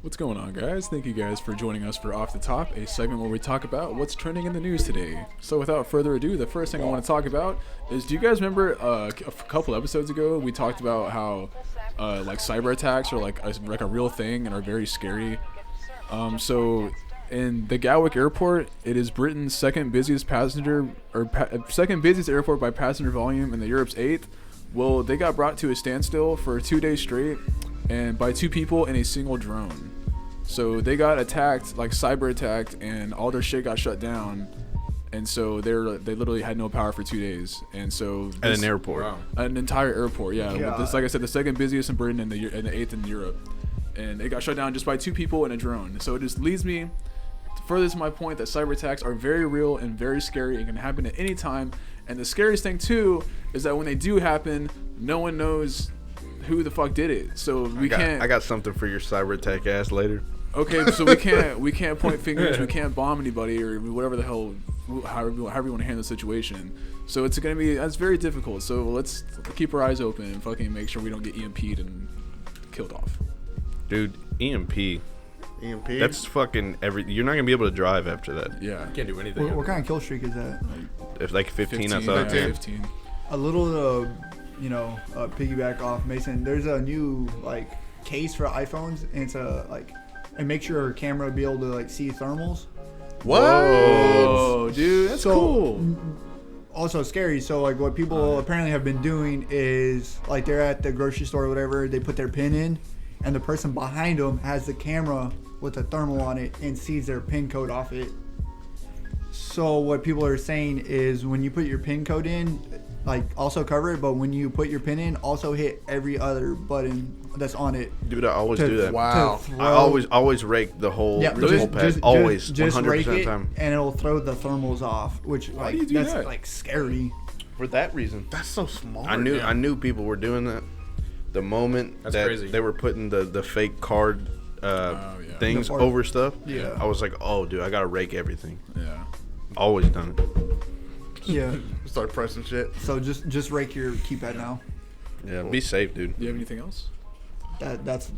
What's going on, guys? Thank you guys for joining us for Off the Top, a segment where we talk about what's trending in the news today. So without further ado, the first thing I want to talk about is, do you guys remember a couple episodes ago we talked about how like cyber attacks are like a real thing and are very scary? So in the Gatwick Airport, it is Britain's second busiest airport by passenger volume, and the Europe's 8th. Well, they got brought to a standstill for 2 days straight, and by 2 people in a single drone. So they got attacked, like cyber attacked, and all their shit got shut down. And so they literally had no power for 2 days. And so at an airport, an entire airport, yeah. This, like I said, the second busiest in Britain and the 8th in Europe, and it got shut down just by 2 people in a drone. So it just leads me further to my point that cyber attacks are very real and very scary and can happen at any time. And the scariest thing too is that when they do happen, no one knows who the fuck did it. So I got something for your cyber attack ass later. Okay, so we can't point fingers, we can't bomb anybody or whatever the hell, however you want to handle the situation. So that's very difficult. So let's keep our eyes open and fucking make sure we don't get EMP'd and killed off. Dude, EMP. That's fucking you're not gonna be able to drive after that. Yeah, you can't do anything. What kind of kill streak is that? If like 15, I thought. 15. A little, piggyback off Mason. There's a new like case for iPhones, and it's it makes your camera be able to see thermals. Whoa, dude, that's cool. Also scary. So what people apparently have been doing is they're at the grocery store or whatever. They put their PIN in, and the person behind them has the camera with a thermal on it and sees their PIN code off it. So what people are saying is when you put your PIN code in, also cover it, but when you put your PIN in, also hit every other button that's on it. Dude, I always do that. Wow. I always rake the whole pad. Just 100% rake of the it, time. and it'll throw the thermals off, which Why do you do that's that? Scary. For that reason. That's so smart. I knew people were doing that. The moment they were putting the fake card things over stuff, I was like, oh, dude, I gotta rake everything. Yeah. Always done it. Yeah. Start pressing shit. So just rake your keypad now. Yeah, be safe, dude. Do you have anything else? That's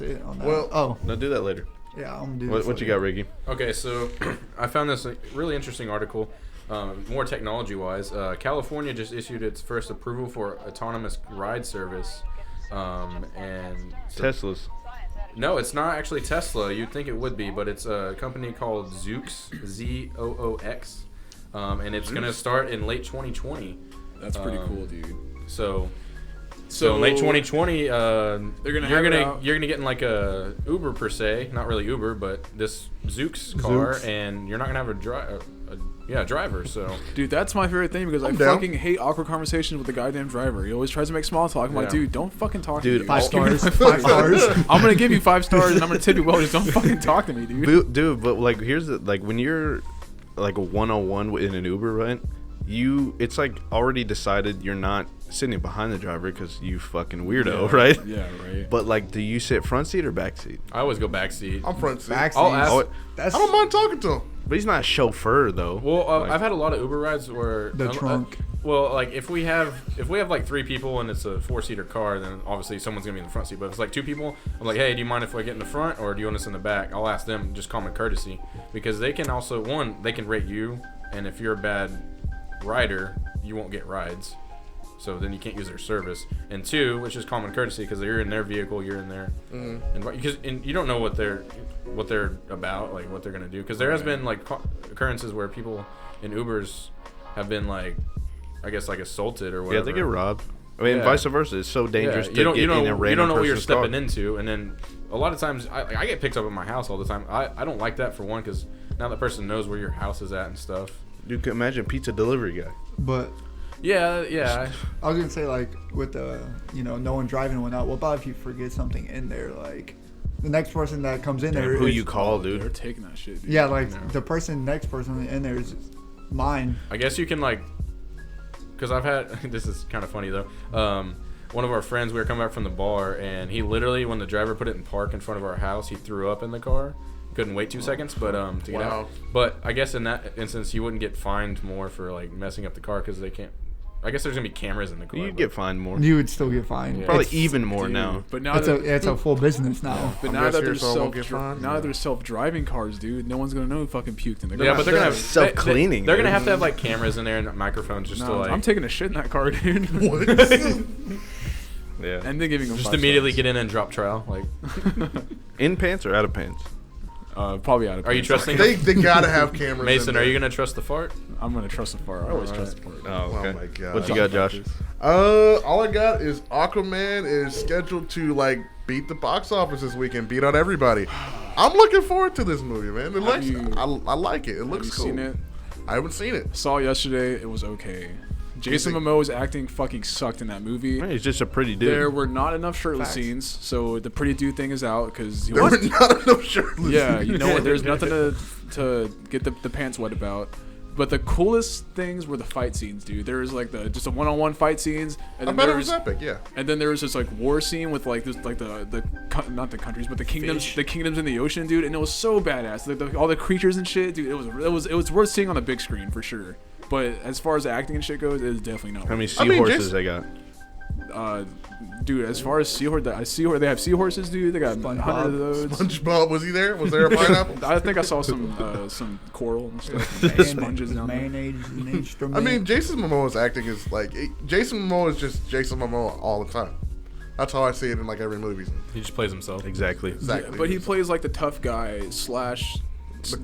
it on that. Well, no, do that later. Yeah, I'm gonna do that. What you got, Ricky? Okay, so I found this really interesting article. More technology-wise, California just issued its first approval for autonomous ride service. And so, Tesla's. No, it's not actually Tesla. You'd think it would be, but it's a company called Zoox, Zoox, and it's gonna start in late 2020. That's pretty cool, dude. So in late 2020, you're gonna get in like a Uber per se, not really Uber, but this Zoox car, and you're not gonna have a driver. So, dude, that's my favorite thing because I fucking hate awkward conversations with the goddamn driver. He always tries to make small talk. I'm like, dude, don't fucking talk to me. 5 stars. 5 stars. I'm gonna give you 5 stars and I'm gonna tip you well. Just don't fucking talk to me, dude. Dude, but here's the when you're a 101 in an Uber, right? It's already decided you're not sitting behind the driver because you fucking weirdo, right? Yeah, right. But do you sit front seat or back seat? I always go back seat. I'm front seat. Back seat. I don't mind talking to him. But he's not a chauffeur though. Well, I've had a lot of Uber rides where the trunk. If we have 3 people and it's a 4-seater car, then obviously someone's gonna be in the front seat. But if it's 2 people, I'm like, hey, do you mind if I get in the front or do you want us in the back? I'll ask them, just common courtesy, because they can also they can rate you, and if you're a bad rider, you won't get rides. So then you can't use their service. And 2, which is common courtesy, because you're in their vehicle, you're in there, and you don't know what they're about, what they're gonna do. Because there has been occurrences where people in Ubers have been assaulted or whatever. Yeah, they get robbed. I mean, vice versa. It's so dangerous to get in a random person's car. You don't know what you're stepping into, and then a lot of times I get picked up at my house all the time. I don't like that for one, because now the person knows where your house is at and stuff. You can imagine pizza delivery guy. But yeah. I was gonna say with the no one driving and whatnot. What about if you forget something in there? The next person that comes in there. Who you call, dude? They're taking that shit, dude. Yeah, the next person in there is mine. I guess you can because I've had this is kind of funny though. one of our friends, we were coming back from the bar, and he literally, when the driver put it in park in front of our house, he threw up in the car. Couldn't wait 2 seconds, but to get out. But I guess in that instance, you wouldn't get fined more for like messing up the car because they can't. I guess there's gonna be cameras in the car. You'd get fined more. You would still get fined. Yeah. Probably It's- even more now. But now It's a full business now. But I'm now that just here there's so I won't get fined. now that there's self-driving cars, dude, no one's gonna know who fucking puked in the car. Yeah, but they're gonna have Self-cleaning, They're gonna dude. have to have like cameras in there and microphones just to No, like. I'm taking a shit in that car, dude. What? Yeah. And then giving them just 5 immediately stars. get in and drop trial. Like, In pants or out of pants? Probably out of. are you place. trusting? they gotta have cameras. Mason, in are there. you gonna trust the fart? I'm gonna trust the far. I always trust the far. Oh, okay. Oh my god. What you got, Josh? All I got is Aquaman is scheduled to like beat the box office this weekend, beat out everybody. I'm looking forward to this movie, man. It looks, you- I like it. It looks Have you cool. seen it? I haven't seen it. Saw it yesterday. It was okay. Jason think- Momoa's acting fucking sucked in that movie. He's just a pretty dude. There were not enough shirtless Facts. scenes, so the pretty dude thing is out because There were not enough shirtless. yeah, you know what? There's nothing to get the pants wet about. But the coolest things were the fight scenes, dude. There was like just a one-on-one fight scenes, and I then bet there it was epic. Yeah. and then there was this like war scene with like this like not the countries but the kingdoms in the ocean, dude, and it was so badass. All the creatures and shit, dude. It was worth seeing on the big screen for sure. But as far as the acting and shit goes, it is definitely not. How many I mean, seahorses just- they got? Dude, as far as seahorse, they have seahorses, dude. They got SpongeBob. 100 of those. SpongeBob, was he there? Was there a pineapple? I think I saw some coral and stuff. Sponges down there. Mayonnaise is an instrument. I mean, Jason Momoa's acting is like Jason Momoa is just Jason Momoa all the time. That's how I see it in like every movie. He just plays himself. Exactly. Exactly. Yeah, but he plays like the tough guy slash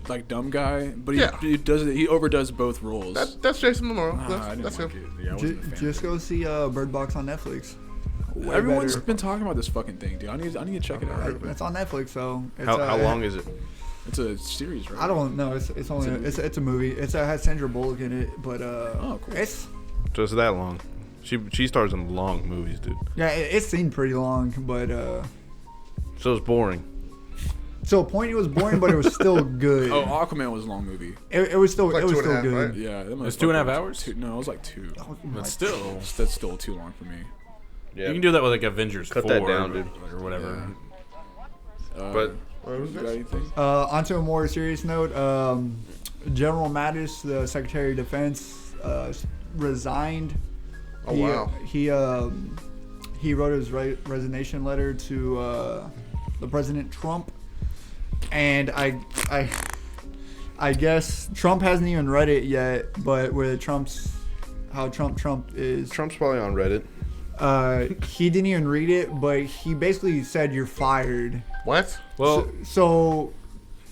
like dumb guy. But Yeah. he overdoes both roles. That's Jason Momoa. I That's, didn't that's like him. it. Yeah, I wasn't a fan. just go see Bird Box on Netflix. Way Everyone's better. been talking about this fucking thing, dude. I need to check it out. It's on Netflix, so it's, How long is it? It's a series, right? I don't know. It's only it's a movie. It has Sandra Bullock in it, but Oh, cool. it's So it's that long. She stars in long movies, dude. yeah, it seemed pretty long, but So it's boring. to a point it was boring, but it was still good. Oh, Aquaman was a long movie. It was still Like it was 2.5, still good. right? Yeah, that It's motherfucker 2.5 was hours? No, it was like 2. Oh, But like, still, That's still too long for me. Yeah. you can do that with like Avengers Cut 4 that down, dude. or whatever. But What was You got this? anything? onto a more serious note, General Mattis, the Secretary of Defense, resigned. Oh, wow. He wrote his resignation letter to the President Trump, and I guess Trump hasn't even read it yet. But with Trump is, Trump's probably on Reddit. he didn't even read it, but he basically said you're fired. What? Well, So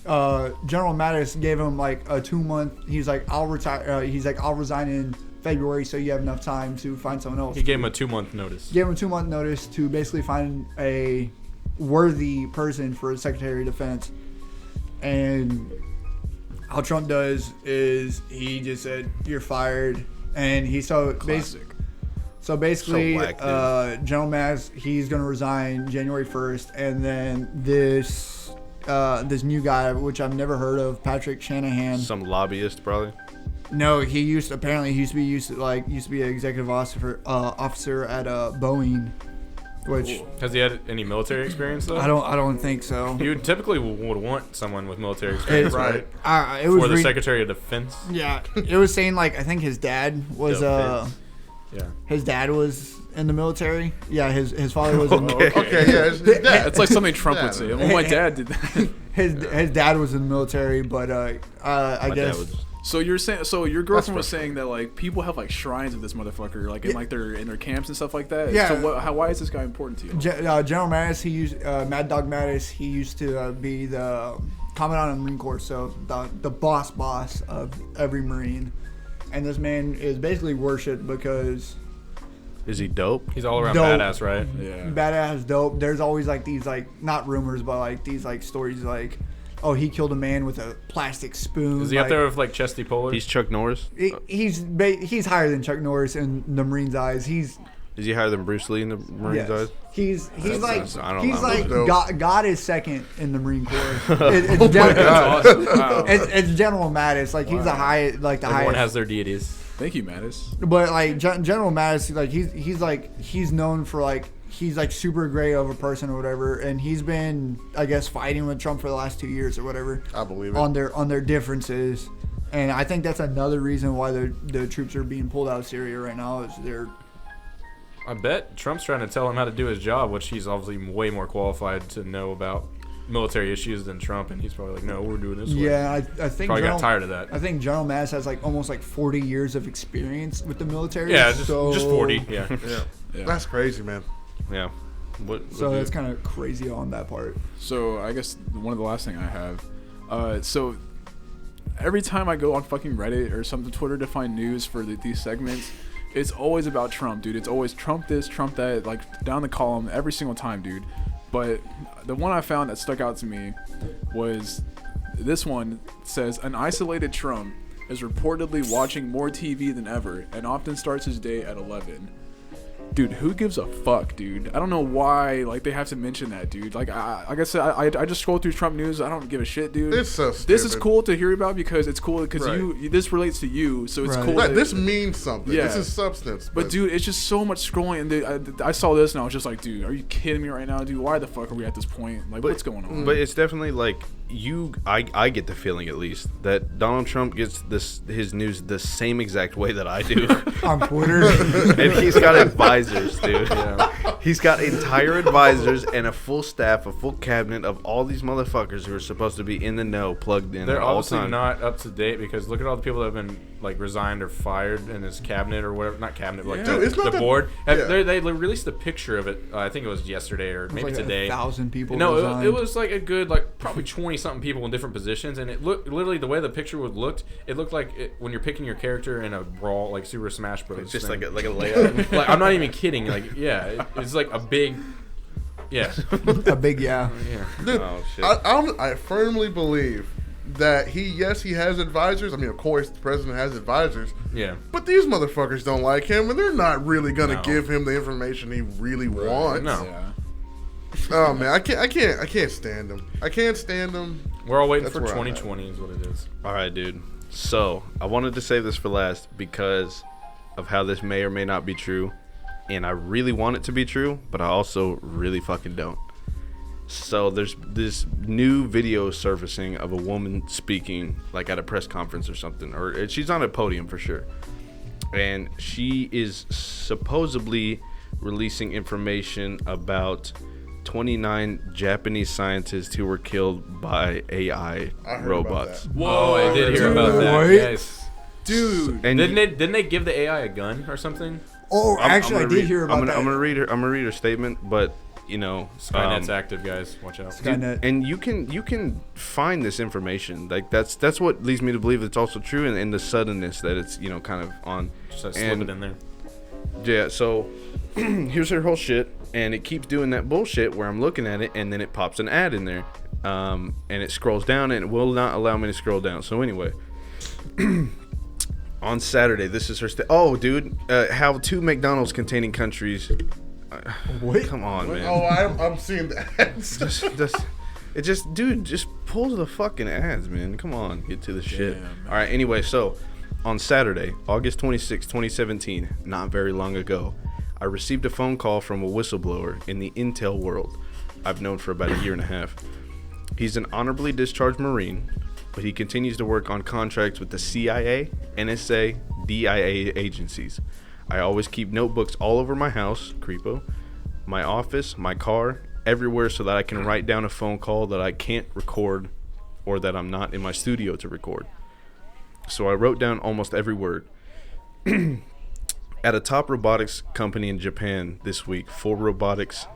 General Mattis gave him like a 2-month. He's like, I'll retire. He's like, I'll resign in February, so you have enough time to find someone else. he gave him a 2-month notice. Gave him a 2-month notice to basically find a worthy person for Secretary of Defense. And how Trump does is he just said, "You're fired," and he Classic. so basically, So whack, General Mattis, he's gonna resign January 1st, and then this new guy, which I've never heard of, Patrick Shanahan. Some lobbyist, probably. No, he used to be an executive officer at Boeing, which Has he had any military experience though? I don't think so. You typically would want someone with military experience, Right. right? It was For the re- Secretary of Defense. Yeah, it was saying like I think his dad was Defense. Yeah. his dad was in the military. Yeah, his father was in Okay, yeah. It's his dad. It's like something Trump Yeah. would say. Well, my dad did that. his dad was in the military, but I My guess dad was. So you're saying, so your girlfriend was frustrating. saying that like people have like shrines of this motherfucker, like in Yeah. like their camps and stuff like that. Yeah. So why is this guy important to you? General Mattis, he used Mad Dog Mattis. He used to be the commandant of the Marine Corps, so the boss of every Marine. And this man is basically worshipped because Is he dope? He's all around Dope. badass, right? Yeah. badass, dope. There's always like these like not rumors, but like these like stories like, oh, he killed a man with a plastic spoon. Is he like, up there with like Chesty Polar? He's Chuck Norris. He's higher than Chuck Norris in the Marines' eyes. Is he higher than Bruce Lee in the Marines' Yes. eyes? He's That's- I don't he's know. like Dope. God is second in the Marine Corps. Oh That's awesome. Wow. It's General Mattis. Like he's the high, like the Everyone highest. has their deities. Thank you, Mattis. But like General Mattis, like he's known for like he's like super great of a person or whatever, and he's been I guess fighting with Trump for the last 2 years or whatever. I believe it. On their differences, and I think that's another reason why the troops are being pulled out of Syria right now is they're. I bet Trump's trying to tell him how to do his job, which he's obviously way more qualified to know about military issues than Trump, and he's probably like, no, we're doing this way. Yeah, I think probably got tired of that. I think General Mattis has like almost like 40 years of experience with the military. Yeah, just 40. Yeah. Yeah. That's crazy, man. Yeah. So that's kind of crazy on that part. So I guess one of the last thing I have, so every time I go on fucking Reddit or something, Twitter to find news for these segments, it's always about Trump, dude. It's always Trump this, Trump that, like down the column every single time, dude. But the one I found that stuck out to me was this one. Says an isolated Trump is reportedly watching more TV than ever and often starts his day at 11. Dude, who gives a fuck, dude? I don't know why, like, they have to mention that, dude. Like I said, I just scroll through Trump news. I don't give a shit, dude. It's so stupid. This is cool to hear about because it's cool because Right. this relates to you, so it's Right. cool. Right, this means something. Yeah. This is substance. But dude, it's just so much scrolling, and I saw this and I was just like, dude, are you kidding me right now, dude? Why the fuck are we at this point? Like, what's going on? But it's definitely like I get the feeling at least that Donald Trump gets his news the same exact way that I do. On Twitter. And he's got advisors, dude. Yeah. He's got entire advisors and a full staff, a full cabinet of all these motherfuckers who are supposed to be in the know, plugged in. They're all the obviously time. not up to date because look at all the people that have been like resigned or fired in his cabinet or whatever. Not cabinet, but like Dude, it's not the that- board. yeah. They released a picture of it. I think it was yesterday or maybe like today. 1,000 people. No, resigned. it was like a good like probably 20 something people in different positions, and it looked literally the way the picture would looked. It looked like when you're picking your character in a brawl like Super Smash Bros. It's just thing. like a layout. Like I'm not even kidding. Like it's like a big. Yeah. a big yeah. Yeah. Dude, Oh, shit. I firmly believe that he has advisors. I mean, of course, the president has advisors. Yeah. But these motherfuckers don't like him, and they're not really gonna No. give him the information he really wants. No. Yeah. Oh man, I can't stand him. I can't stand him. We're all waiting That's for where I'm at. 2020 is what it is. All right, dude. So I wanted to save this for last because of how this may or may not be true, and I really want it to be true, but I also really fucking don't. So there's this new video surfacing of a woman speaking like at a press conference or something, or she's on a podium for sure, and she is supposedly releasing information about 29 Japanese scientists who were killed by AI I heard robots. about Whoa, I did hear about that. What? Yes. Dude. And Didn't they give the AI a gun or something? Oh, actually, I gonna did read- hear about that. I'm gonna read her statement, but you know, Skynet's active, guys. Watch out. Skynet. and you can find this information. Like that's what leads me to believe it's also true, and the suddenness that it's kind of on. Just slip and- it in there. Yeah. So here's her whole shit, and it keeps doing that bullshit where I'm looking at it, and then it pops an ad in there, and it scrolls down, and it will not allow me to scroll down. So anyway. On Saturday, this is her. Oh, dude, how 2 McDonald's containing countries. What? Come on, man. Oh, I'm seeing that. Just pull the fucking ads, man. Come on, get to the shit. man. All right. Anyway, so on Saturday, August 26, 2017, not very long ago, I received a phone call from a whistleblower in the intel world. I've known for about a year and a half. He's an honorably discharged Marine, but he continues to work on contracts with the CIA, NSA, DIA agencies. I always keep notebooks all over my house, creepo, my office, my car, everywhere so that I can write down a phone call that I can't record or that I'm not in my studio to record. So I wrote down almost every word. At a top robotics company in Japan this week, 4 robots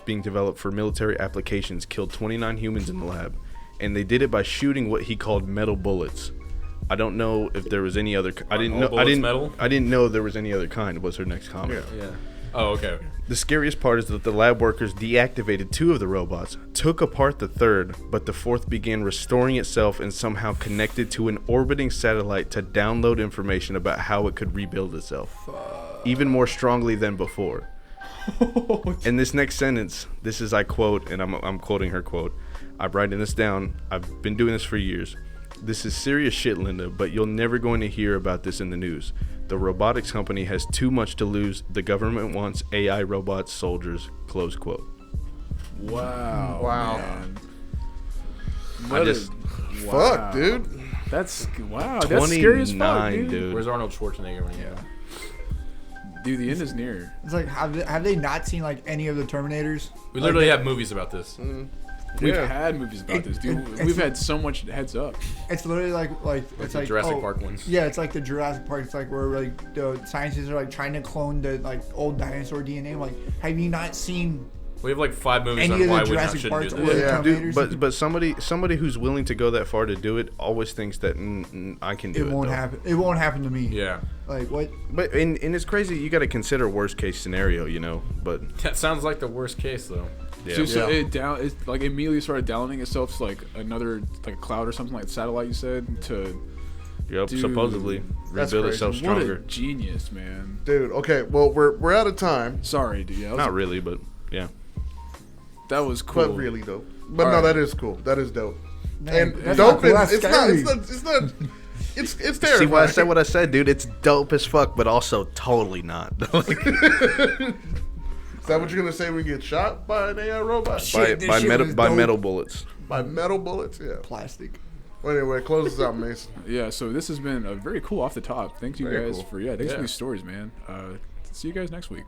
being developed for military applications killed 29 humans in the lab, and they did it by shooting what he called metal bullets. I don't know if there was any other. I didn't know. Metal? I didn't know there was any other kind. Was her next comment? Yeah. Oh, okay. The scariest part is that the lab workers deactivated 2 of the robots, took apart the 3rd, but the 4th began restoring itself and somehow connected to an orbiting satellite to download information about how it could rebuild itself, even more strongly than before. In this next sentence, this is I quote, and I'm quoting her quote. I'm writing this down. I've been doing this for years. This is serious shit, Linda, but you're never going to hear about this in the news. The robotics company has too much to lose. The government wants AI robots, soldiers, close quote. Wow. Man. Fuck, dude. That's wow. That's scary as fuck, dude. Where's Arnold Schwarzenegger when you go? Dude, the end is near. It's like, have they not seen like any of the Terminators? We literally have movies about this. We've had movies about this, dude. We've had so much heads up. It's literally like it's the like Jurassic Park ones. Yeah, it's like the Jurassic Park. It's like where like the scientists are like trying to clone the like old dinosaur DNA. Like, have you not seen We have like 5 movies any on why of the we Jurassic shouldn't do Parks this. or the Yeah, Terminators? But somebody who's willing to go that far to do it always thinks that I can do it. It won't though. happen. It won't happen to me. Yeah. Like what? But and it's crazy. You got to consider worst case scenario, you know. But That sounds like the worst case, though. yeah, So it like immediately started downing itself to like another like a cloud or something like satellite. You said to. yep. Dude, Supposedly that's rebuild crazy. itself What stronger. a genius, man. Dude, okay, well, we're out of time. Sorry, dude. Yeah, Not really, but yeah. that was cool. But really, though. But All no, right. that is cool. That is dope. Man, And that's dope not cool, is, that's it's not, scary. it's terrifying. See why I said what I said, dude? It's dope as fuck, but also totally not. Like, Is that what you're going to say when you get shot by an AI robot? Shit, this shit was dope. metal bullets. By metal bullets? Yeah. Plastic. Well, anyway, close this out, Mason. Yeah, so this has been a very cool off the top. Thank you Very guys cool. for thanks for Yeah. these stories, man. See you guys next week.